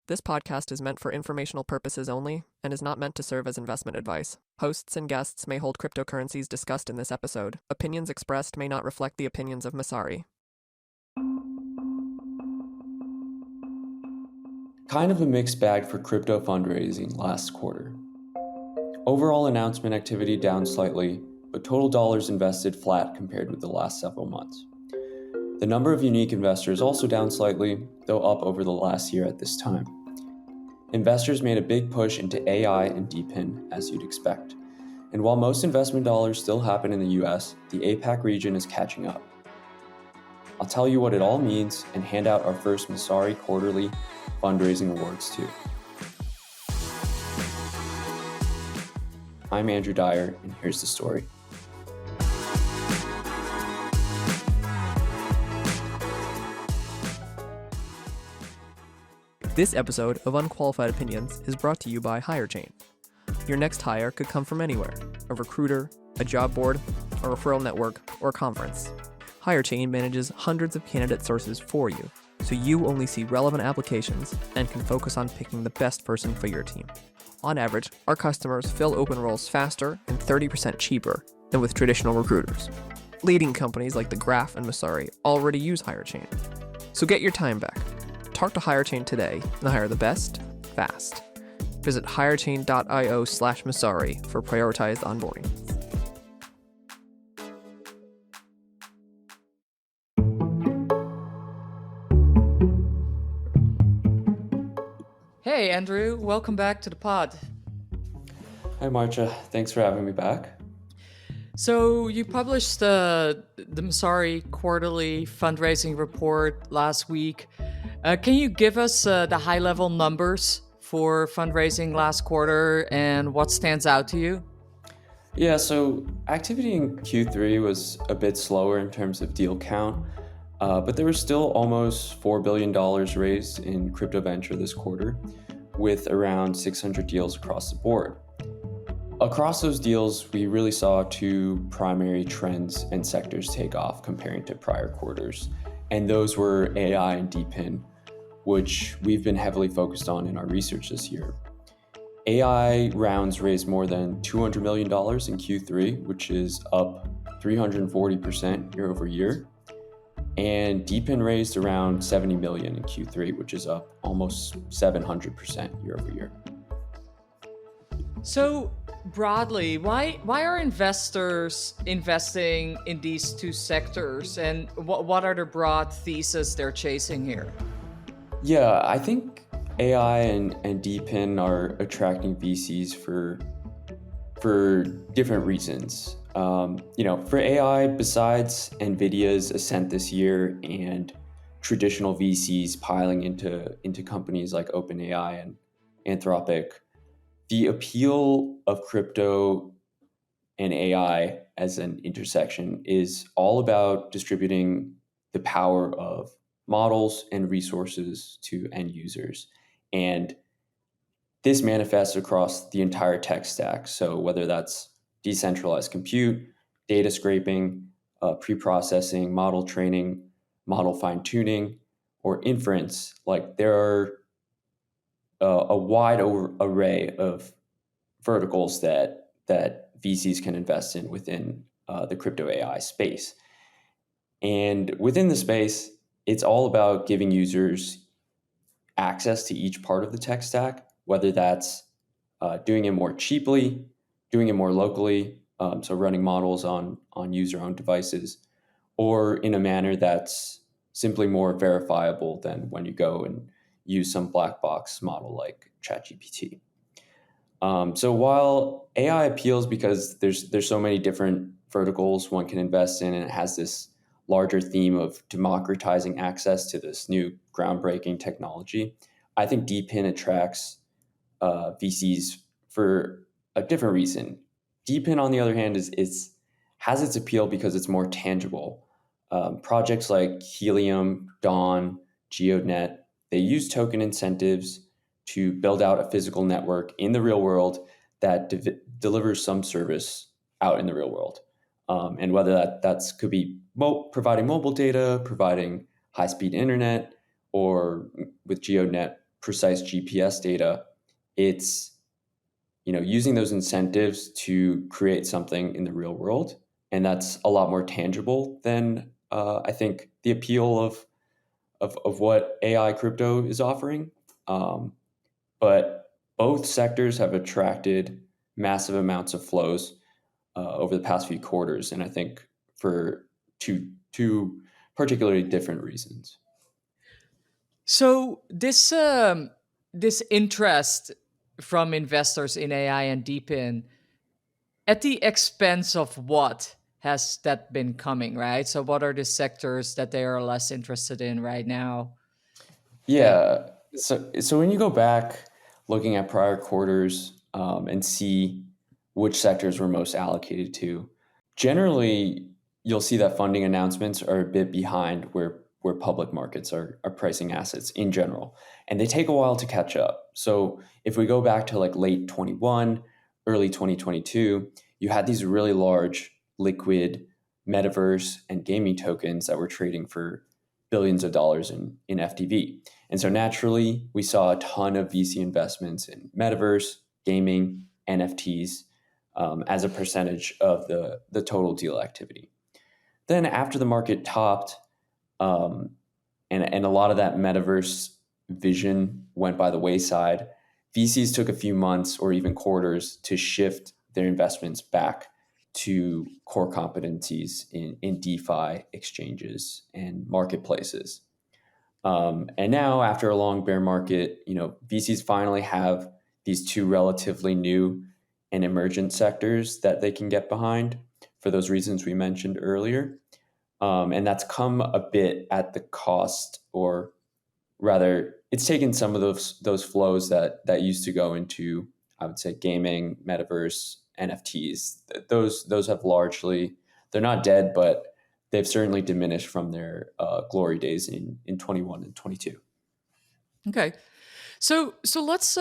This podcast is meant for informational purposes only and is not meant to serve as investment advice. Hosts and guests may hold cryptocurrencies discussed in this episode. Opinions expressed may not reflect the opinions of Messari. Kind of a mixed bag for crypto fundraising last quarter. Overall announcement activity down slightly, but total dollars invested flat compared with the last several months. The number of unique investors also down slightly, though up over the last year at this time. Investors made a big push into AI and DePIN, as you'd expect. And while most investment dollars still happen in the US, the APAC region is catching up. I'll tell you what it all means and hand out our first Messari quarterly fundraising awards too. I'm Andrew Dyer, and here's the story. This episode of Unqualified Opinions is brought to you by Hirechain. Your next hire could come from anywhere: a recruiter, a job board, a referral network, or a conference. Hirechain manages hundreds of candidate sources for you, so you only see relevant applications and can focus on picking the best person for your team. On average, our customers fill open roles faster and 30% cheaper than with traditional recruiters. Leading companies like The Graph and Messari already use Hirechain. So get your time back. Talk to Hirechain today and hire the best, fast. Visit hirechain.io/Messari for prioritized onboarding. Hey, Andrew, welcome back to the pod. Hi, Marcia. Thanks for having me back. So you published the Messari quarterly fundraising report last week. Can you give us the high-level numbers for fundraising last quarter and what stands out to you? Yeah, so activity in Q3 was a bit slower in terms of deal count, but there was still almost $4 billion raised in crypto venture this quarter, with around 600 deals across the board. Across those deals, we really saw two primary trends and sectors take off comparing to prior quarters, and those were AI and DePIN, which we've been heavily focused on in our research this year. AI rounds raised more than $200 million in Q3, which is up 340% year over year. And DePIN raised around $70 million in Q3, which is up almost 700% year over year. So broadly, why are investors investing in these two sectors, and what are the broad theses they're chasing here? Yeah, I think AI and DePIN are attracting VCs for different reasons. For AI, besides NVIDIA's ascent this year and traditional VCs piling into companies like OpenAI and Anthropic, the appeal of crypto and AI as an intersection is all about distributing the power of models and resources to end users. And this manifests across the entire tech stack. So whether that's decentralized compute, data scraping, pre-processing, model training, model fine-tuning, or inference, like there are a wide array of verticals that VCs can invest in within the crypto AI space. And within the space, it's all about giving users access to each part of the tech stack, whether that's doing it more cheaply, doing it more locally, so running models on user-owned devices, or in a manner that's simply more verifiable than when you go and use some black box model like ChatGPT. So while AI appeals because there's so many different verticals one can invest in, and it has this larger theme of democratizing access to this new groundbreaking technology, I think DePIN attracts VCs for a different reason. DePIN, on the other hand, has its appeal because it's more tangible. Projects like Helium, Dawn, GeoNet, they use token incentives to build out a physical network in the real world that delivers some service out in the real world. And whether that's could be providing mobile data, providing high-speed internet, or with GeoNet, precise GPS data. It's using those incentives to create something in the real world, and that's a lot more tangible than I think the appeal of what AI crypto is offering. But both sectors have attracted massive amounts of flows over the past few quarters, and I think for two particularly different reasons. So this interest from investors in AI and DePIN, at the expense of what has that been coming, right? So what are the sectors that they are less interested in right now? And Yeah. So when you go back looking at prior quarters and see which sectors were most allocated to, generally you'll see that funding announcements are a bit behind where public markets are pricing assets in general. And they take a while to catch up. So if we go back to like late 21, early 2022, you had these really large liquid metaverse and gaming tokens that were trading for billions of dollars in FTV. And so naturally, we saw a ton of VC investments in metaverse, gaming, NFTs as a percentage of the total deal activity. Then after the market topped, and a lot of that metaverse vision went by the wayside, VCs took a few months or even quarters to shift their investments back to core competencies in DeFi exchanges and marketplaces. And now, after a long bear market, VCs finally have these two relatively new and emergent sectors that they can get behind for those reasons we mentioned earlier. And that's come a bit at the cost, or rather, it's taken some of those flows that used to go into, I would say, gaming, metaverse, NFTs. Those have largely, they're not dead, but they've certainly diminished from their glory days in 21 and 22. okay. So let's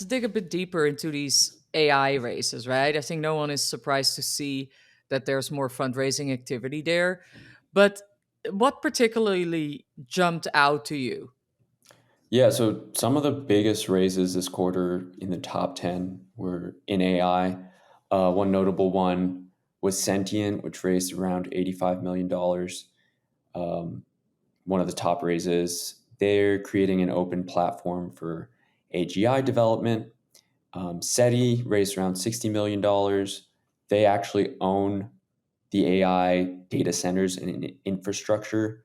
dig a bit deeper into these AI races, right? I think no one is surprised to see that there's more fundraising activity there. But what particularly jumped out to you? Yeah, so some of the biggest raises this quarter in the top 10 were in AI. One notable one was Sentient, which raised around $85 million. One of the top raises. They're creating an open platform for AGI development. SETI raised around $60 million. They actually own the AI data centers and infrastructure.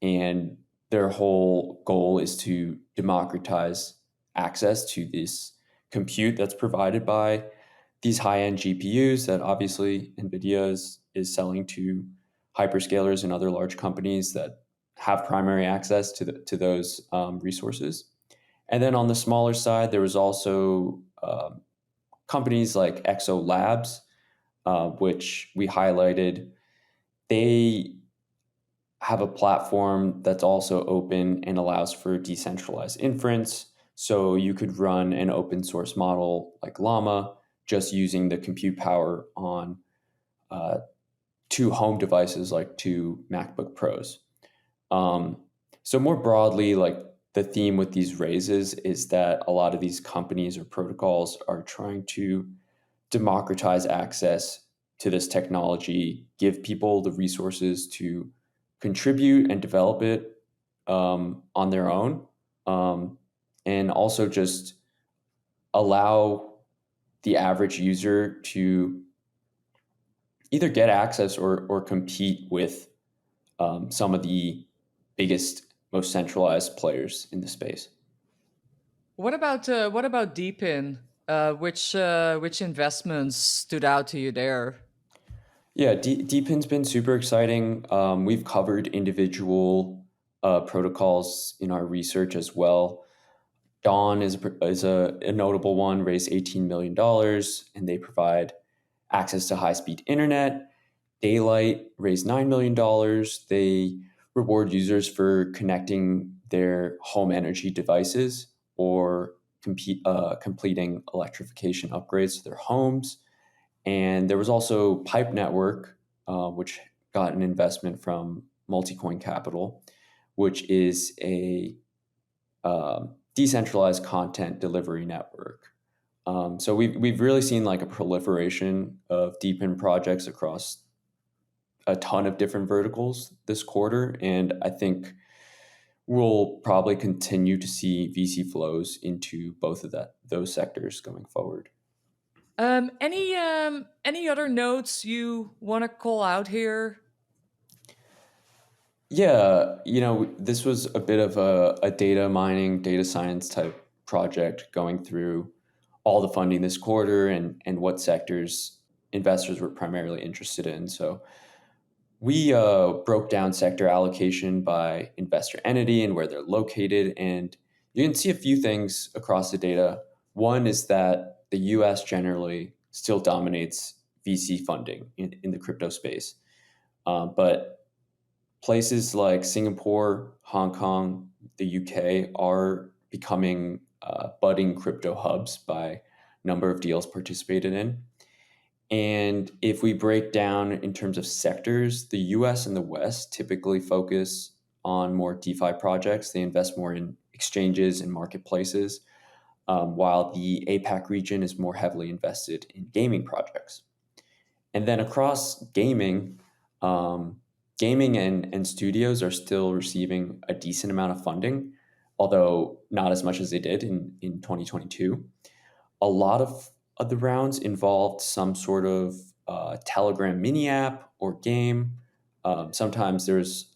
And their whole goal is to democratize access to this compute that's provided by these high-end GPUs that obviously NVIDIA is selling to hyperscalers and other large companies that have primary access to those resources. And then on the smaller side, there was also companies like Exo Labs, which we highlighted. They have a platform that's also open and allows for decentralized inference. So you could run an open source model like Llama just using the compute power on two home devices like two MacBook Pros. So more broadly, like the theme with these raises is that a lot of these companies or protocols are trying to democratize access to this technology, give people the resources to contribute and develop it on their own, and also just allow the average user to either get access or compete with some of the biggest, most centralized players in the space. What about DePIN? Which investments stood out to you there? Yeah, DePIN's been super exciting. We've covered individual protocols in our research as well. Dawn is a notable one, raised $18 million, and they provide access to high-speed internet. Daylight raised $9 million. They reward users for connecting their home energy devices or completing electrification upgrades to their homes. And there was also Pipe Network, which got an investment from Multicoin Capital, which is a decentralized content delivery network. So we've really seen like a proliferation of DePIN projects across a ton of different verticals this quarter, and I think we'll probably continue to see VC flows into both of those sectors going forward. Any other notes you want to call out here? Yeah, this was a bit of a data mining, data science type project going through all the funding this quarter and what sectors investors were primarily interested in. So we broke down sector allocation by investor entity and where they're located. And you can see a few things across the data. One is that the US generally still dominates VC funding in the crypto space. But places like Singapore, Hong Kong, the UK are becoming budding crypto hubs by number of deals participated in. And if we break down in terms of sectors, the US and the West typically focus on more DeFi projects. They invest more in exchanges and marketplaces, while the APAC region is more heavily invested in gaming projects. And then across gaming, gaming and studios are still receiving a decent amount of funding, although not as much as they did in 2022. A lot of the rounds involved some sort of Telegram mini app or game. Sometimes there's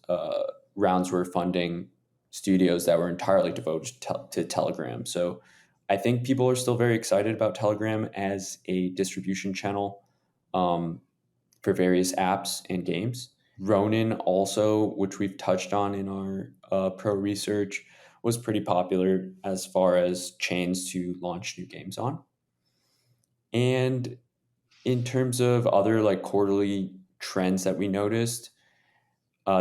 rounds where funding studios that were entirely devoted to Telegram. So I think people are still very excited about Telegram as a distribution channel for various apps and games. Ronin also, which we've touched on in our pro research, was pretty popular as far as chains to launch new games on. And in terms of other like quarterly trends that we noticed,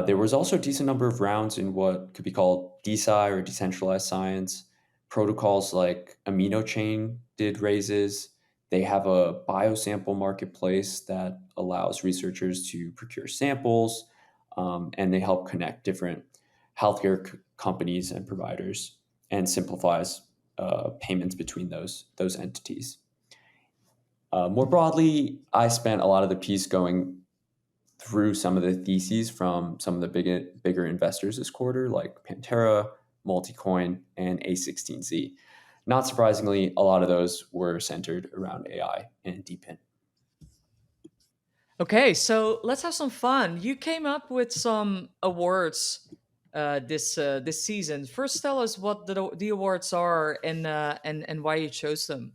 there was also a decent number of rounds in what could be called DeSci or decentralized science. Protocols like Amino Chain did raises. They have a biosample marketplace that allows researchers to procure samples, and they help connect different healthcare companies and providers and simplifies payments between those entities. More broadly, I spent a lot of the piece going through some of the theses from some of the bigger investors this quarter, like Pantera, Multicoin, and A16Z. Not surprisingly, a lot of those were centered around AI and DePIN. Okay, so let's have some fun. You came up with some awards this season. First, tell us what the awards are and why you chose them.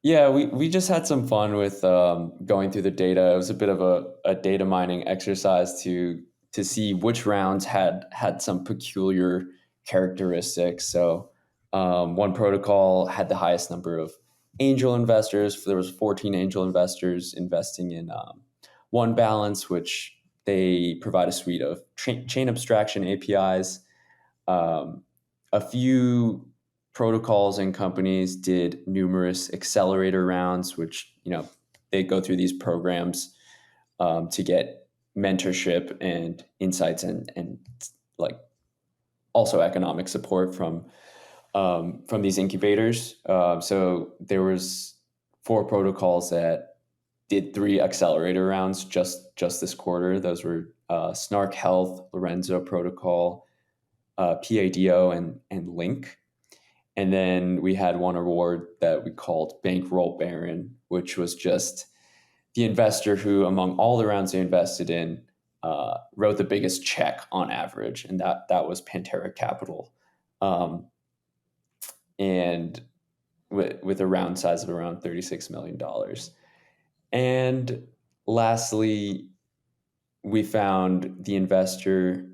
Yeah, we just had some fun with going through the data. It was a bit of a data mining exercise to see which rounds had some peculiar characteristics. So one protocol had the highest number of angel investors. There was 14 angel investors investing in one balance, which they provide a suite of chain abstraction APIs. A few protocols and companies did numerous accelerator rounds, which they go through these programs to get mentorship and insights and like also economic support from these incubators. So there was 4 protocols that did 3 accelerator rounds just this quarter. Those were Snark Health, Lorenzo Protocol, PADO, and Link. And then we had one award that we called Bankroll Baron, which was just the investor who, among all the rounds they invested in, wrote the biggest check on average, and that was Pantera Capital, and with a round size of around $36 million. And lastly, we found the investor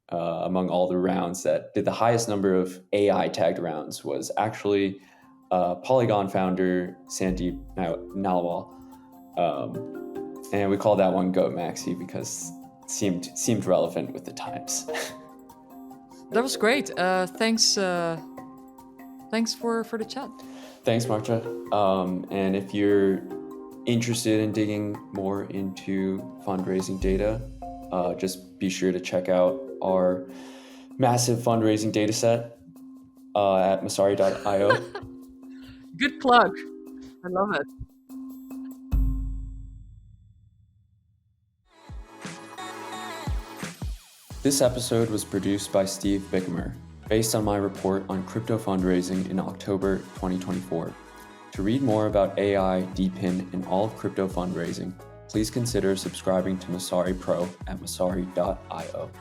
among all the rounds that did the highest number of AI tagged rounds was actually Polygon founder Sandeep Nalwal, and we called that one Goat Maxi because it seemed relevant with the times. That was great. Thanks for the chat. Thanks, Marta. And if you're interested in digging more into fundraising data, just be sure to check out our massive fundraising dataset at Messari.io. Good plug. I love it. This episode was produced by Steve Bichimer, based on my report on crypto fundraising in October 2024. To read more about AI, DePIN, and all of crypto fundraising, please consider subscribing to Messari Pro at Messari.io.